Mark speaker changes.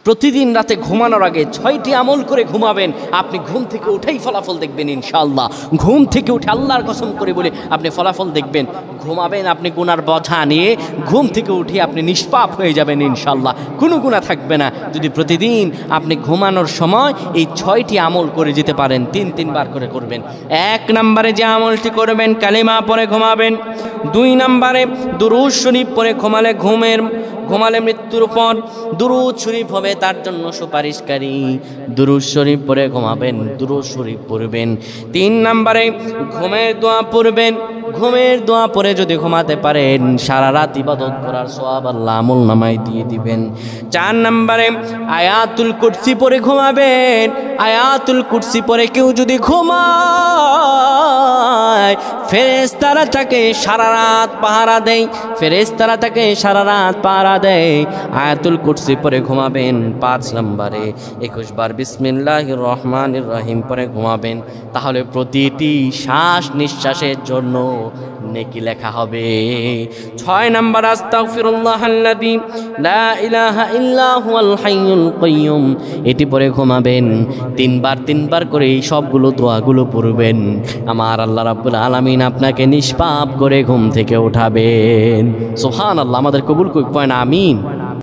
Speaker 1: প্রতিদিন রাতে ঘুমানোর আগে 6টি আমল করে ঘুমাবেন। আপনি ঘুম থেকে উঠেই ফলাফল দেখবেন ইনশাআল্লাহ। ঘুম থেকে উঠে আল্লাহর কসম করে বলে আপনি ফলাফল দেখবেন। ঘুমাবেন আপনি গুনার বোঝা নিয়ে, ঘুম থেকে উঠে আপনি নিষ্পাপ হয়ে যাবেন ইনশাআল্লাহ, কোনো গুনাহ থাকবে না। যদি প্রতিদিন আপনি ঘুমানোর সময় এই 6টি আমল করে যেতে পারেন, 3 বার করে করবেন। 1 নম্বরে যে আমলটি করবেন, কালিমা পড়ে ঘুমাবেন। 2 নম্বরে দুরূদ শরীফ পড়ে ঘুমালে মৃত্যুর পর দুরূদ শরীফ হবে তার জন্য সুপারিশকারী। দুরূদ শরীফ পড়ে ঘুমাবেন, দুরূদ শরীফ পড়বেন। 3 নম্বরে ঘুমের দোয়া পড়বেন। ঘুমের দোয়া পড়ে যদি ঘুমাতে পারেন, সারা রাত ইবাদত করার সওয়াব আল্লাহ আমলনামায় দিয়ে দিবেন। 4 নম্বরে আয়াতুল কুরসি পড়ে ঘুমাবেন। আয়াতুল কুরসি পড়ে কেউ যদি ঘুমায়, ফেরেশতারা তাকে সারা রাত পাহারা দেয়। ফেরেশতারা তাকে সারা রাত পাহারা দেয়। আয়াতুল কুরসি পড়ে ঘুমাবেন। 5 নম্বরে 21 বার বিসমিল্লাহির রহমানির রহিম পড়ে ঘুমাবেন। তাহলে প্রতিটি শ্বাস নিঃশ্বাসের জন্য নেকি লেখা হবে। 6 নম্বর আস্তাগফিরুল্লাহাল্লাযী লা ইলাহা ইল্লা হুয়াল হাইয়ুল কাইয়্যুম, এটি পড়ে ঘুমাবেন। 3 বার করে এই সবগুলো দোয়াগুলো পড়বেন। আমার আল্লাহ রাব্বুল আলামিন আপনাকে নিষ্পাপ করে ঘুম থেকে উঠাবেন। সুবহানাল্লাহ, আমাদের কবুল করবেন, আমিন।